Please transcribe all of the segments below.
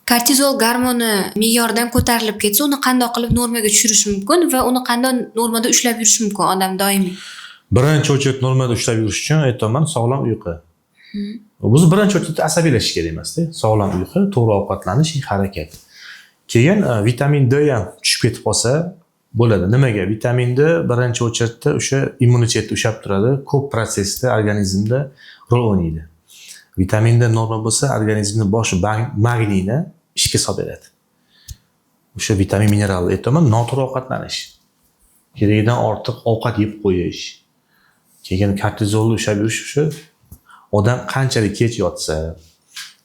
Kortizol gormoni me'yordan ko'tarilib ketsa, uni qanday qilib normaga tushirish mumkin va uni qanday normada ushlab yurish mumkin odam doimiy? Birinchi o'chirib normada ushlab yurish uchun aytaman, sog'lom uyqu. Biz birinchi o'chirib asabiylashish kerak emas-da. Sog'lom uyqu, to'g'ri ovqatlanish, harakat. Keyin vitamin D ham tushib ketib qolsa bo'ladi. Nimaga? Vitamin D birinchi o'chirda o'sha immunitetni ushlab turadi, ko'p prosesda organizmda rol o'ynaydi. Vitamin D norma bo'lsa, organizmning boshi magniyni ishga solib beradi. O'sha vitamin mineralni aytaman, noto'g'ri ovqatlanish. Keragidan ortiq ovqat yeb qo'yish. Keyin kortizolni ushlab yurish o'sha odam qanchalik kech yotsa,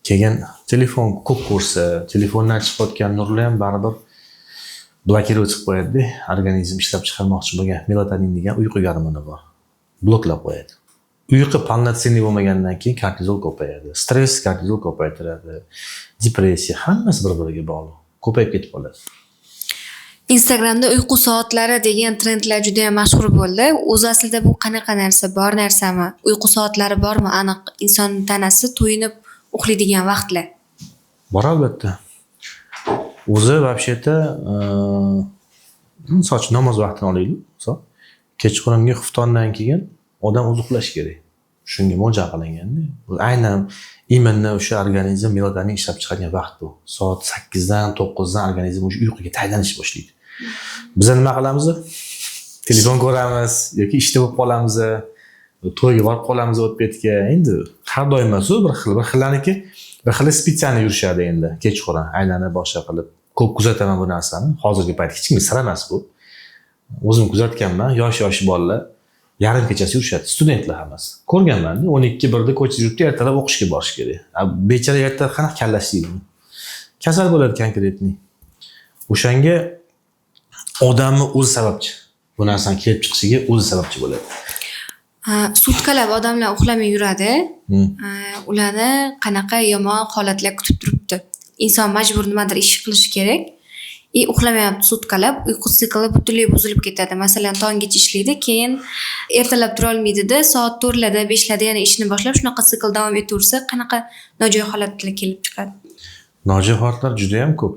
keyin telefon ko'p ko'rsa, telefondan chiqayotgan nurlar ham baribir blokировать qilib qo'yadi-da. Organizm ishlab chiqarmoqchi bo'lgan melatonin degan uyqu gormoni bor. Bloklab qo'yadi. Uyqu полноценный bo'lmagandan keyin kortizol ko'payadi. Stress kortizol ko'paytiradi. Depressiya hammasi bir-biriga bog'liq. Ko'payib ketib qoladi. Instagramda uyqu soatlari degan trendlar juda ham mashhur bo'ldi. O'zi aslida bu qanaqa narsa? Bor narsami? Uyqu soatlari bormi? Aniq inson tanasi to'yinib uxlaydigan vaqtlar. Bor albatta. O'zi вообще-то soch namoz vaqtini olaylik. Kechqurungi xuftondan keyin odam o'zi uxlash kerak. Shunga mo'ljal qilinganda. Aynan iminni o'sha organizm melatonin ishlab chiqargan vaqt bu. Soat 8 dan 9 dan organizm o'sha uyquga taylanish boshlaydi. Biz nima qilamiz? Telefon ko'ramiz yoki ishda bo'lib qolamiz, to'yga borib qolamiz o'tbetga. Endi har doim emas, bir xillaniki, bir xil spetsiyalni yurishadi endi kechqurun aylanib boshqa qilib. Ko'p kuzataman bu narsani. Hozirgi payt hech kim sir emas bu. O'zim kuzatganman, yosh bolalar yarim kechasi yurishadi, studentlar hammasi. Ko'rganman-da, 12-1da ko'chada yuribdi, ertalab o'qishga borish kerak. Bechara erta qanaqa kallashlaydi. Kasal bo'ladi konkretniy. O'shanga odamni o'zi sababchi. Bu narsani kelib chiqishiga o'zi sababchi bo'ladi. Sutkalab odamlar uxlamay yuradi. Ularni qanaqa yomon holatlar kutib turibdi. Inson majbur nimadir ish qilish kerak. Uxlamayapti sutkalab, uyqu sikli butunlay buzilib ketadi. Masalan, tonggacha ishlaydi, keyin ertalab tura olmaydi-da, soat 4larda, 5larda yana ishni boshlab, shunaqa sikl davom etaversa, qanaqa nojo'ya holatlar kelib chiqadi? Nojo'ya holatlar juda ham ko'p.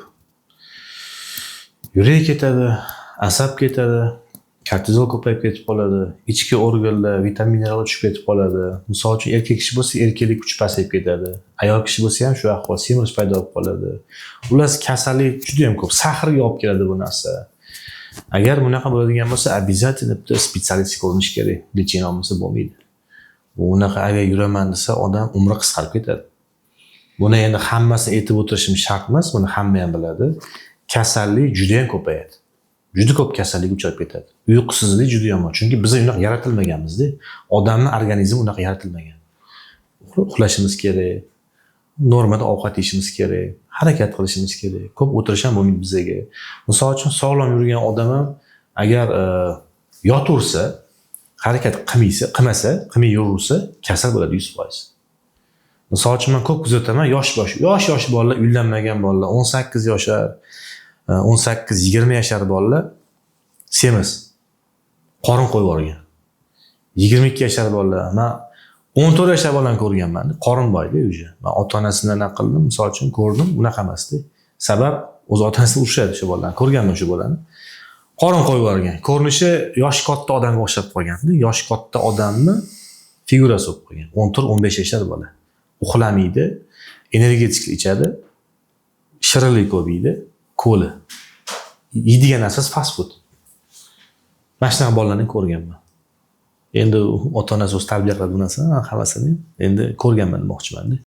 Yurak ketadi, asab ketadi, kortizol ko'payib ketib qoladi, ichki organlar, vitamin minerallar tushib ketib qoladi. Misol uchun erkak kishi bo'lsa, erkaklik kuchi pasayib ketadi. Ayol kishi bo'lsa ham shu ahvol, semirish paydo bo'lib qoladi. Ular kasallik juda ham ko'p. Sahrga olib keladi bu narsa. Agar bunaqa bo'ladigan bo'lsa, обязательно bitta specialist ko'rinish kerak. Lechina olmasa bo'lmaydi. Bunaqa agar yuraman desa, odam umri qisqarib ketadi. Buni endi hammasini aytib o'tirishim shart emas, buni hamma ham biladi. Kasallik juda ham ko'payadi. Juda ko'p kasallik uchrab ketadi. Uyqusizlik juda yomon. Chunki biz unaqa yaratilmaganmiz-da. Odamning organizmi unaqa yaratilmagan. Uxlashimiz kerak. Normada ovqat yeyishimiz kerak. Harakat qilishimiz kerak. Ko'p o'tirish ham bo'lmaydi bizga. Misol uchun sog'lom yurgan odam ham agar yotursa, harakat qilmasa, qilmay yuraversa, kasal bo'ladi 100%. Misol uchun men ko'p kuzataman, yosh bolalar, uylanmagan bolalar, 18 yoshlar 18-20 yashar bolalar semiz. Qorin qo'yib yuborgan. 22 yashar bolalar, men 14 yashar bolani ko'rganman. Qorin boyda o'sha. Men ota-onasidan naqildim, misol uchun ko'rdim, unaqa emasdi. Sabab o'z otasi urishadi o'sha bolani. Ko'rganman o'sha bolani. Qorin qo'yib yuborgan. Ko'rinishi yosh katta odamga o'xshab qolgandi. Yosh katta odamni figurasi bo'lib qolgan. 14-15 yashar bola. Uxlamaydi, energetik ichadi, shirinlik ko'p yeydi. Ko'li. Yeydigan narsasi fast food. Mana shunaqa bolalarni ko'rganman. Endi ota-onasi o'zi tarbiya qiladi bu narsani, hammasini. Endi ko'rganman demoqchiman-da.